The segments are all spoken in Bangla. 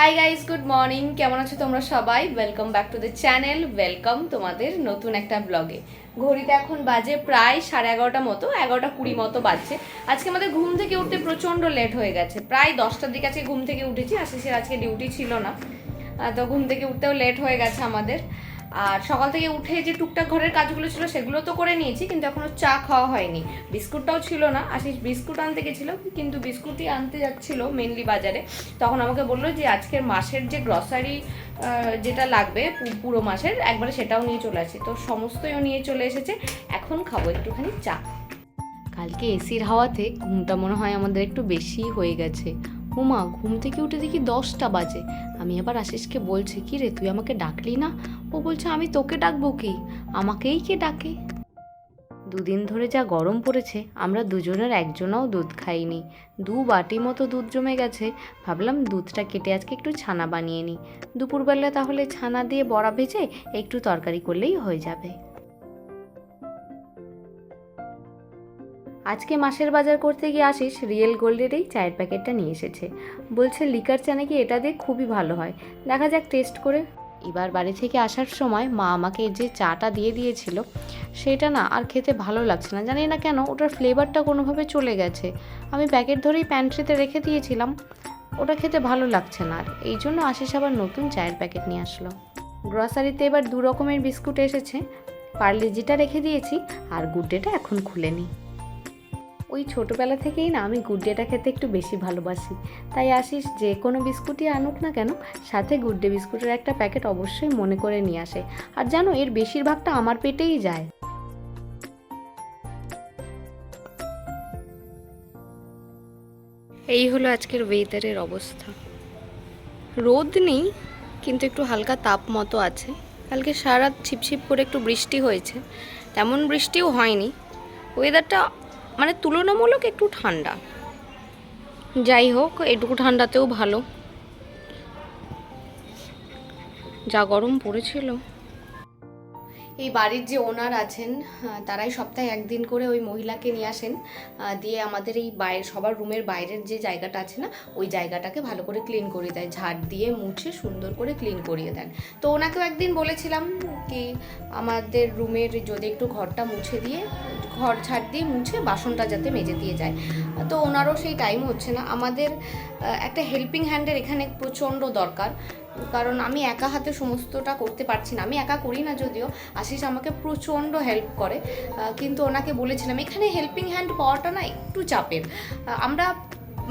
Hi guys, good morning. কেমন আছো তোমরা সবাই? Welcome back to the channel. Welcome তোমাদের নতুন একটা ব্লগে। ঘড়িতে এখন বাজে প্রায় 11:30 মতো, 11:20 মতো বাজছে। আজকে আমাদের ঘুম থেকে উঠতে প্রচণ্ড লেট হয়ে গেছে। প্রায় 10টার দিকে আজকে ঘুম থেকে উঠেছি। আশিসের আজকে ডিউটি ছিল না, তো ঘুম থেকে উঠতেও লেট হয়ে গেছে আমাদের। আর সকাল থেকে উঠে যে টুকটাক ঘরের কাজগুলো ছিল সেগুলো তো করে নিয়েছি, কিন্তু এখনও চা খাওয়া হয়নি। বিস্কুটটাও ছিল না। আশিস বিস্কুট আনতে গেছিলো, কিন্তু বিস্কুটই আনতে যাচ্ছিলো মেনলি বাজারে। তখন আমাকে বললো যে আজকের মাসের যে গ্রসারি যেটা লাগবে পুরো মাসের, একবারে সেটাও নিয়ে চলে আসি। তো সমস্তই নিয়ে চলে এসেছে। এখন খাবো একটুখানি চা। কালকে এসির হাওয়াতে ঘুমটা মনে হয় আমাদের একটু বেশি হয়ে গেছে। উমা, ঘুম থেকে উঠে দেখি 10টা বাজে। আমি আবার আশিসকে বলছি, কি রে তুই আমাকে ডাকলি না? ও বলছে, আমি তোকে ডাকবো কি, আমাকেই কে ডাকে। দুদিন ধরে যা গরম পড়েছে, আমরা দুজনের একজনাও দুধ খাইনি। 2 বাটি মতো দুধ জমে গেছে। ভাবলাম দুধটা কেটে আজকে একটু ছানা বানিয়ে নিই। দুপুরবেলা তাহলে ছানা দিয়ে বড়া ভেজে একটু তরকারি করলেই হয়ে যাবে। আজকে মাসের বাজার করতে গিয়ে আশিস রিয়েল গোল্ডের এই চায়ের প্যাকেটটা নিয়ে এসেছে। বলছে লিকার চা নাকি এটা দিয়ে খুবই ভালো হয়, দেখা যাক টেস্ট করে। এবার বাড়ি থেকে আসার সময় মা আমাকে যে চাটা দিয়ে দিয়েছিল সেটা না আর খেতে ভালো লাগছে না, জানি না কেন। ওটার ফ্লেভারটা কোনোভাবে চলে গেছে। আমি প্যাকেট ধরেই প্যান্ট্রিতে রেখে দিয়েছিলাম, ওটা খেতে ভালো লাগছে না। আর এই জন্য আশিস আবার নতুন চায়ের প্যাকেট নিয়ে আসলো। গ্রসারিতে এবার 2 রকমের বিস্কুট এসেছে। পার্লেজিটা রেখে দিয়েছি, আর গুড ডেটা এখন খুলেনি। ওই ছোটোবেলা থেকেই না আমি গুড ডেটা খেতে একটু বেশি ভালোবাসি। তাই আশিস যে কোনো বিস্কুটই আনুক না কেন, সাথে গুড ডে বিস্কুটের একটা প্যাকেট অবশ্যই মনে করে নিয়ে আসে। আর জানো, এর বেশিরভাগটা আমার পেটেই যায়। এই হলো আজকের ওয়েদারের অবস্থা। রোদ নেই, কিন্তু একটু হালকা তাপ মতো আছে। কালকে সারা রাত ছিপছিপ করে একটু বৃষ্টি হয়েছে, তেমন বৃষ্টিও হয়নি। ওয়েদারটা মানে তুলনামূলক একটু ঠান্ডা। যাই হোক, এইটুকু ঠান্ডাতেও ভালো। যা গরম পড়েছিল। এই বাড়ির যে ওনার আছেন, তারাই সপ্তাহে একদিন করে ওই মহিলাকে নিয়ে আসেন, দিয়ে আমাদের এই সবার রুমের বাইরের যে জায়গাটা আছে না, ওই জায়গাটাকে ভালো করে ক্লিন করে দেয়। ঝাড় দিয়ে মুছে সুন্দর করে ক্লিন করিয়ে দেন। তো ওনাকেও একদিন বলেছিলাম কি আমাদের রুমের যদি একটু ঘরটা মুছে দিয়ে, ঘর ঝাড় দিয়ে মুছে বাসনটা যাতে মেজে দিয়ে যায়। তো ওনারও সেই টাইম হচ্ছে না। আমাদের একটা হেল্পিং হ্যান্ডের এখানে প্রচণ্ড দরকার, কারণ আমি একা হাতে সমস্তটা করতে পারছি না। আমি একা করি না যদিও, আশিস আমাকে প্রচণ্ড হেল্প করে, কিন্তু ওনাকে বলেছিলাম এখানে হেল্পিং হ্যান্ড পাওয়াটা না একটু চাপের। আমরা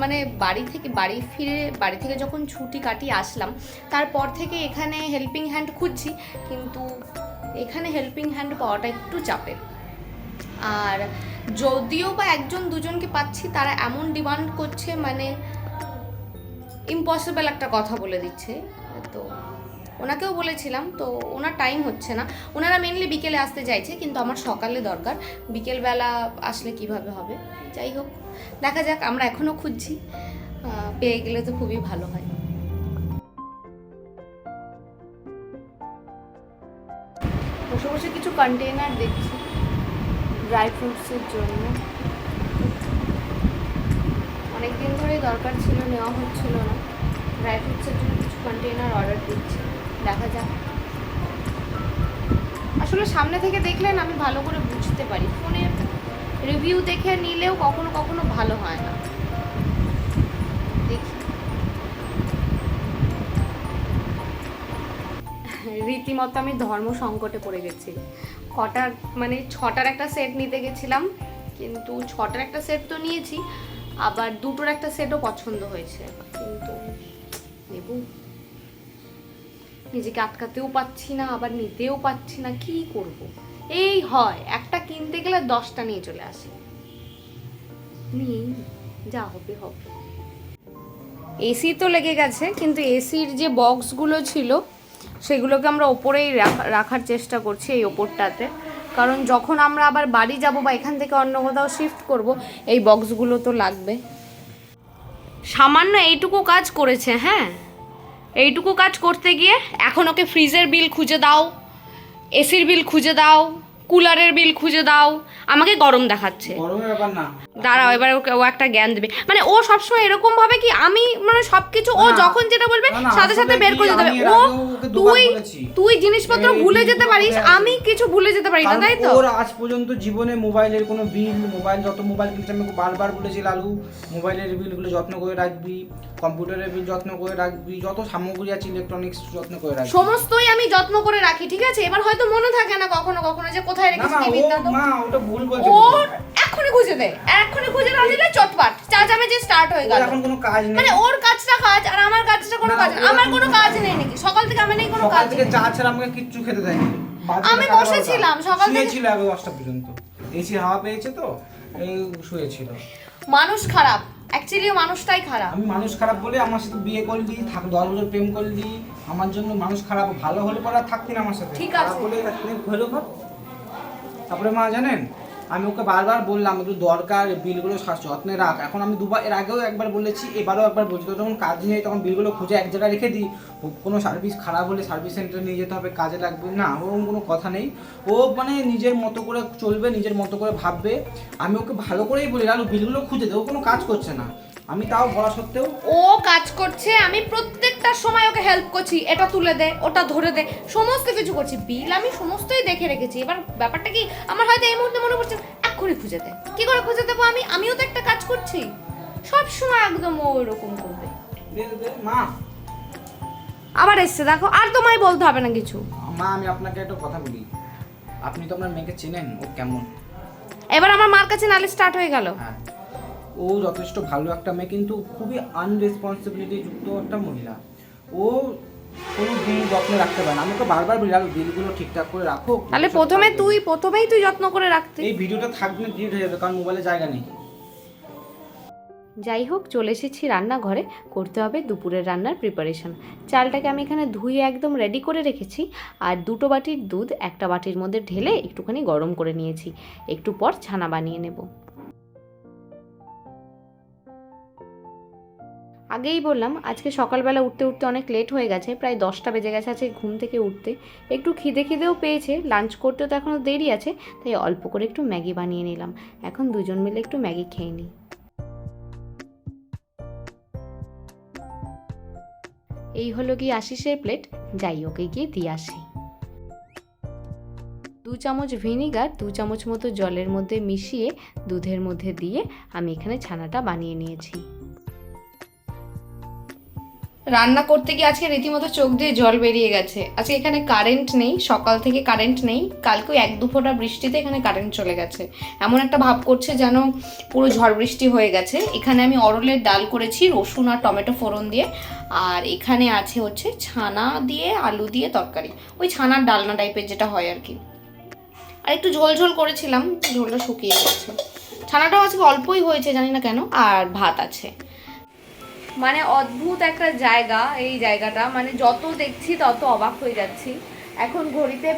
মানে বাড়ি থেকে যখন ছুটি কাটিয়ে আসলাম, তারপর থেকে এখানে হেল্পিং হ্যান্ড খুঁজছি, কিন্তু এখানে হেল্পিং হ্যান্ড পাওয়াটা একটু চাপের। আর যদিও বা 1-2জনকে পাচ্ছি, তারা এমন ডিমান্ড করছে, মানে ইম্পসিবল একটা কথা বলে দিচ্ছে। তো ওনাকেও বলেছিলাম, তো ওনার টাইম হচ্ছে না। ওনারা মেনলি বিকেলে আসতে চাইছে, কিন্তু আমার সকালে দরকার। বিকেলবেলা আসলে কিভাবে হবে? যাই হোক, দেখা যাক। আমরা এখনও খুঁজছি, পেয়ে গেলে তো খুবই ভালো হয়। বসে বসে কিছু কন্টেনার দেখছি ড্রাই ফ্রুটসের জন্য। অনেকদিন ধরেই দরকার ছিল, নেওয়া হচ্ছিল না। ড্রাই ফ্রুটসের জন্য কিছু কন্টেনার অর্ডার দিচ্ছি, দেখা যাক। আসলে সামনে থেকে দেখলে না আমি ভালো করে বুঝতে পারি, ফোনে রিভিউ দেখে নিলেও কখনো কখনো ভালো হয় না। দেখি। রীতিমতো আমি ধর্ম সংকটে পড়ে গেছি। মানে 6টার একটা সেট নিতে গেছিলাম, কিন্তু 6টার একটা সেট তো নিয়েছি, আবার 2টোর একটা সেটও পছন্দ হয়েছে, কিন্তু নেব, নিজেকে আটকাতেও পাচ্ছি না, আবার নিতেও পাচ্ছি না। কি করব? এই হয় একটা কিনতে গেলে 10টা নিয়ে চলে আসে। যা হবে হবে। এসি তো লেগে গেছে, কিন্তু এসির যে বক্সগুলো ছিল সেগুলোকে আমরা ওপরেই রাখার চেষ্টা করছি, এই ওপরটাতে। কারণ যখন আমরা আবার বাড়ি যাব বা এখান থেকে অন্য কোথাও শিফট করব, এই বক্সগুলো তো লাগবে। সামান্য এইটুকু কাজ করেছে, হ্যাঁ, এইটুকু কাজ করতে গিয়ে এখন ওকে ফ্রিজের বিল খুঁজে দাও, এসির বিল খুঁজে দাও, কুলারের বিল খুঁজে দাও, আমাকে গরম দেখাচ্ছে। গরমের ব্যাপার না, দাঁড়াও এবার ও একটা জ্ঞান দেবে। মানে ও সবসময় এরকম ভাবে কি আমি মানে সবকিছু ও যখন যেটা বলবে সাথে সাথে বের করে দিতে হবে। ও তুই জিনিসপত্র ভুলে যেতে পারিস, আমি কিছু ভুলে যেতে পারি না, তাই তো? ওর আজ পর্যন্ত জীবনে মোবাইলের কোনো বিল, যত মোবাইল কিনছে আমি বারবার বলেছি লালু মোবাইলের বিলগুলো যত্ন করে রাখবি, কম্পিউটারের বিল যত্ন করে রাখবি, যত সামগ্রী আছে ইলেকট্রনিক্স যত্ন করে রাখবি। সমস্তই আমি যত্ন করে রাখি, ঠিক আছে? এবার হয়তো মনে থাকে না কখনো কখনো যে কোথায় রেখেছি কি বিদ্যান্ত। মা ওটা ভুল বলছে। ও এখনি খুঁজে দে, এখনি খুঁজে না দিলে চটপট চাচামেচি স্টার্ট হয়ে গেল। এখন কোনো কাজ নেই, মানে ওর কাজটা কাজ আর আমার কাজটা কোনো কাজ না। আমার কোনো কাজ নেই নাকি? সকাল থেকে আমি নেই কোনো কাজ? সকাল থেকে চা ছাড়া আমাকে কিচ্ছু খেতে দেয়নি। আমি বসেছিলাম সকাল থেকে, শুয়েছিল আগে 10টা পর্যন্ত, এসি হাওয়া পেয়েছে তো এই শুয়েছিল। মানুষ খারাপ, অ্যাকচুয়ালি মানুষটাই খারাপ। আমি মানুষ খারাপ বলে আমার সাথে বিয়ে করলি, 10 বছর প্রেম করলি, আমার জন্য মানুষ খারাপ। ভালো হলে পরে আর থাকতি না আমার সাথে, ঠিক আছে বলে হলো ঘর। তারপরে মা জানেন আমি ওকে বারবার বললাম একটু দরকার বিলগুলো যত্নে রাখ। এখন আমি দুবার, এর আগেও একবার বলেছি, এবারও একবার বলছি, তো যখন কাজ নেই তখন বিলগুলো খুঁজে এক জায়গায় রেখে দিই। কোনো সার্ভিস খারাপ হলে সার্ভিস সেন্টারে নিয়ে যেতে হবে, কাজে লাগবে না, ওরকম কোনো কথা নেই। ও মানে নিজের মতো করে চলবে, নিজের মতো করে ভাববে। আমি ওকে ভালো করেই বলি লালু বিলগুলো খুঁজে দে, ও কোনো কাজ করছে না। আমি তাও বলা সত্ত্বেও ও কাজ করছে, আমি প্রত্যেকটা সময় ওকে হেল্প করছি, এটা তুলে দে, ওটা ধরে দে, সমস্ত কিছু করছি। বিল আমি সমস্তই দেখে রেখেছি। এবার ব্যাপারটা কি আমার হয়তো এই মুহূর্তে মনে পড়ছে এক্ষুনি খুঁজে দে। কি করে খুঁজে দেবো? আমিও তো একটা কাজ করছি। সব সময় একদম ও এরকম করবে। মা আবার এসছে দেখো, আর তোমায় বলতে হবে না কিছু। মা আমি আপনাকে একটা কথা বলি, আপনি তো আপনার মেয়েকে চেনেন ও কেমন। এবার আমার মার কাছে নালে স্টার্ট হয়ে গেল। হ্যাঁ ও যথেষ্ট ভালো একটা মেয়ে, কিন্তু খুবই আনরেসপন্সিবিলিটি যুক্ত একটা মহিলা। ও কোনো বিল যত্নে রাখতে পারে না। আমাকে বারবার বলি আর বিলগুলো ঠিকঠাক করে রাখো। তাহলে প্রথমেই তুই যত্ন করে রাখতে। এই ভিডিওটা থাকবে না, ডিলিট হয়ে যাবে, কারণ মোবাইলে জায়গা নেই। যাই হোক, চলে এসেছি রান্নাঘরে, করতে হবে দুপুরের রান্নার প্রিপারেশন। চালটাকে আমি এখানে ধুয়ে একদম রেডি করে রেখেছি, আর 2 বাটির দুধ একটা বাটির মধ্যে ঢেলে একটুখানি গরম করে নিয়েছি। একটু পর ছানা বানিয়ে নেব। আগেই বললাম আজকে সকালবেলা উঠতে উঠতে অনেক লেট হয়ে গেছে, প্রায় 10টা বেজে গেছে আজকে ঘুম থেকে উঠতে। একটু খিদেও পেয়েছে, লাঞ্চ করতেও তো এখনও দেরি আছে, তাই অল্প করে একটু ম্যাগি বানিয়ে নিলাম। এখন দুজন মিলে একটু ম্যাগি খেয়ে নিই। এই হলো গিয়ে আশিসের প্লেট, যাই ওকে গিয়ে দিয়ে আসি। 2 চামচ ভিনিগার 2 চামচ মতো জলের মধ্যে মিশিয়ে দুধের মধ্যে দিয়ে আমি এখানে ছানাটা বানিয়ে নিয়েছি। রান্না করতে গিয়ে আজকে রীতিমতো চোখ দিয়ে জল বেরিয়ে গেছে। আজকে এখানে কারেন্ট নেই, সকাল থেকে কারেন্ট নেই। কালকেও 1-2 ফোঁটা বৃষ্টিতে এখানে কারেন্ট চলে গেছে। এমন একটা ভাব করছে যেন পুরো ঝড় বৃষ্টি হয়ে গেছে। এখানে আমি অরলের ডাল করেছি রসুন আর টমেটো ফোড়ন দিয়ে, আর এখানে আছে হচ্ছে ছানা দিয়ে আলু দিয়ে তরকারি, ওই ছানার ডালনা টাইপের যেটা হয় আর কি। আর একটু ঝোল ঝোল করেছিলাম, ঝোলটা শুকিয়ে গেছে। ছানাটাও আজকে অল্পই হয়েছে জানি না কেন, আর ভাত আছে। মানে অদ্ভুত একটা জায়গা এই জায়গাটা, মানে যত দেখছি তত অবাক হয়ে যাচ্ছি। এখন ঘড়িতে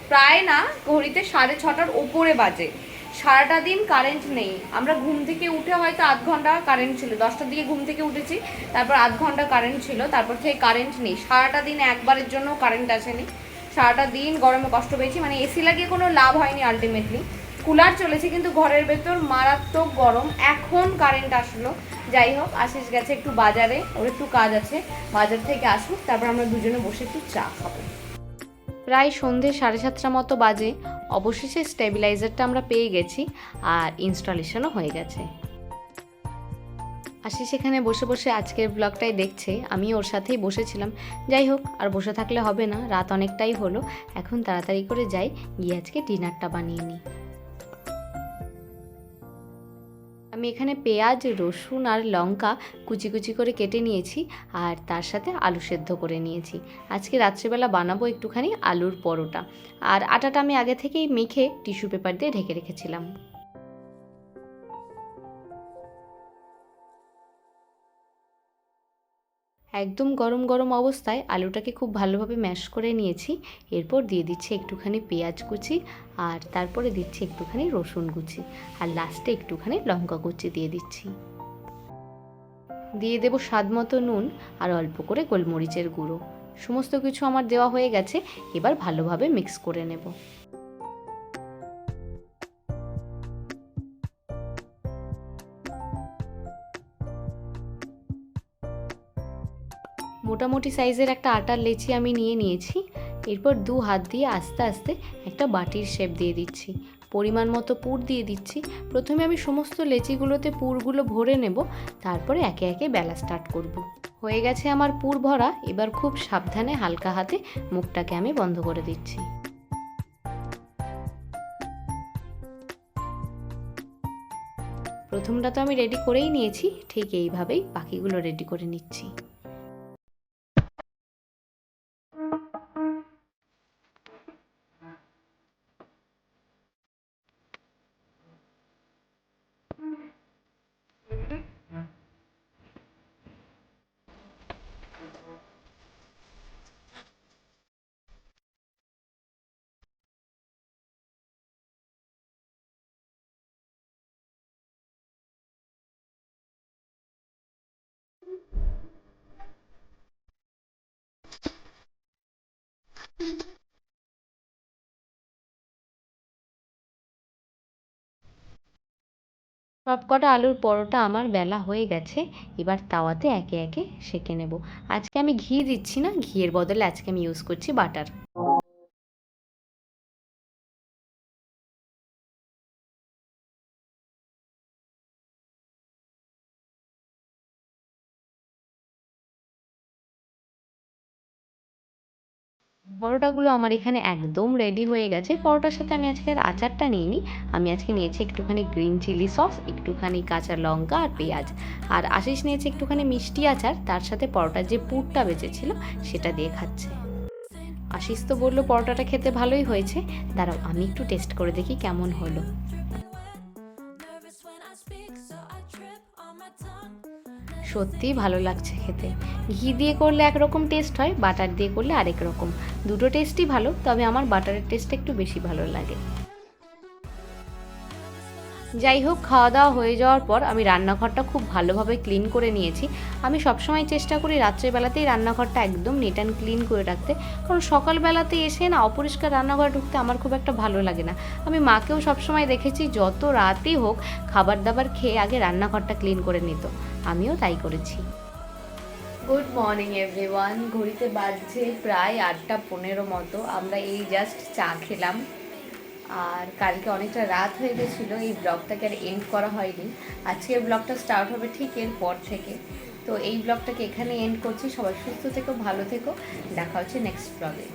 প্রায় না, ঘড়িতে 6:30টার ওপরে বাজে। সারাটা দিন কারেন্ট নেই। আমরা ঘুম থেকে উঠে হয়তো 8 ঘন্টা কারেন্ট ছিল, 10টার দিকে ঘুম থেকে উঠেছি, তারপর 8 ঘন্টা কারেন্ট ছিল, তারপর থেকে কারেন্ট নেই। সারাটা দিন একবারের জন্য কারেন্ট আসেনি। সারাটা দিন গরমে কষ্ট পেয়েছি, মানে এসি লাগিয়ে কোনো লাভ হয়নি আলটিমেটলি। কুলার চলেছে কিন্তু ঘরের ভেতর মারাত্মক গরম। এখন কারেন্ট আসলো। যাই হোক, আশিস গেছে একটু বাজারে, ওর একটু কাজ আছে, বাজার থেকে আসুক, তারপর আমরা দুজনে বসে একটু চা খাবো। প্রায় সন্ধ্যে 7:30 মতো বাজে। অবশেষে স্টেবিলাইজারটা আমরা পেয়ে গেছি আর ইনস্টলেশনও হয়ে গেছে। আশিস এখানে বসে বসে আজকের ব্লগটাই দেখছে, আমি ওর সাথেই বসেছিলাম। যাই হোক, আর বসে থাকলে হবে না, রাত অনেকটাই হলো। এখন তাড়াতাড়ি করে যাই, গিয়ে আজকে ডিনারটা বানিয়ে নিই। আমি এখানে পেঁয়াজ, রসুন আর লঙ্কা কুচি কুচি করে কেটে নিয়েছি, আর তার সাথে আলু সেদ্ধ করে নিয়েছি। আজকে রাত্রিবেলা বানাবো একটুখানি আলুর পরোটা। আর আটাটা আমি আগে থেকেই মেখে টিস্যু পেপার দিয়ে ঢেকে রেখেছিলাম। একদম গরম গরম অবস্থায় আলুটাকে খুব ভালোভাবে ম্যাশ করে নিয়েছি। এরপর দিয়ে দিচ্ছি একটুখানি পেঁয়াজ কুচি, আর তারপরে দিচ্ছি একটুখানি রসুন কুচি, আর লাস্টে একটুখানি লঙ্কা কুচি দিয়ে দিচ্ছি। দিয়ে দেবো স্বাদ মতো নুন আর অল্প করে গোলমরিচের গুঁড়ো। সমস্ত কিছু আমার দেওয়া হয়ে গেছে, এবার ভালোভাবে মিক্স করে নেব। মোটামুটি সাইজের একটা আটার লেচি আমি নিয়ে নিয়েছি। এরপর 2 হাত দিয়ে আস্তে আস্তে একটা বাটির শেপ দিয়ে দিচ্ছি। পরিমাণ মতো পুর দিয়ে দিচ্ছি। প্রথমে আমি সমস্ত লেচিগুলোতে পুরগুলো ভরে নেব, তারপরে একে একে বেলা স্টার্ট করব। হয়ে গেছে আমার পুর ভরা। এবার খুব সাবধানে হালকা হাতে মুখটাকে আমি বন্ধ করে দিচ্ছি। প্রথমটা তো আমি রেডি করেই নিয়েছি, ঠিক এইভাবেই বাকিগুলো রেডি করে নিচ্ছি। সবকটা আলুর পরোটা আমার বেলা হয়ে গেছে। এবার তাওয়াতে একে একে সেঁকে নেব। আজকে আমি ঘি দিচ্ছি না, ঘিয়ের বদলে আজকে আমি ইউজ করছি বাটার। পরোটাগুলো আমার এখানে একদম রেডি হয়ে গেছে। পরোটার সাথে আমি আজকে আর আচারটা নিইনি। আমি আজকে নিয়েছি একটুখানি গ্রিন চিলি সস, একটুখানি কাঁচা লঙ্কা আর পেঁয়াজ। আর আশিস নিয়েছে একটুখানি মিষ্টি আচার, তার সাথে পরোটার যে পুরটা বেঁচেছিল সেটা দিয়ে খাচ্ছে। আশিস তো বললো পরোটাটা খেতে ভালোই হয়েছে। দাঁড়াও আমি একটু টেস্ট করে দেখি কেমন হলো। সত্যিই ভালো লাগছে খেতে। ঘি দিয়ে করলে একরকম টেস্ট হয়, বাটার দিয়ে করলে আরেক রকম। দুটো টেস্টই ভালো, তবে আমার বাটারের টেস্ট একটু বেশি ভালো লাগে। যাই হোক, খাওয়া দাওয়া হয়ে যাওয়ার পর আমি রান্নাঘরটা খুব ভালোভাবে ক্লিন করে নিয়েছি। আমি সবসময় চেষ্টা করি রাত্রেবেলাতেই রান্নাঘরটা একদম নিট অ্যান্ড ক্লিন করে রাখতে, কারণ সকালবেলাতে এসে না অপরিষ্কার রান্নাঘরে ঢুকতে আমার খুব একটা ভালো লাগে না। আমি মাকেও সবসময় দেখেছি যত রাতই হোক খাবার দাবার খেয়ে আগে রান্নাঘরটা ক্লিন করে নিত। আমিও তাই করেছি। Good morning everyone. ঘড়িতে বাজছে প্রায় 8টা 15 মতো। আমরা এই জাস্ট চা খেলাম। আর কালকে অনেকটা রাত হয়ে গেছিলো, এই ব্লগটাকে আর এন্ড করা হয়নি। আজকের ব্লগটা স্টার্ট হবে ঠিক এরপর থেকে। তো এই ব্লগটাকে এখানে এন্ড করছি। সবাই সুস্থ থেকো, ভালো থেকো। দেখা হচ্ছে নেক্সট ব্লগে।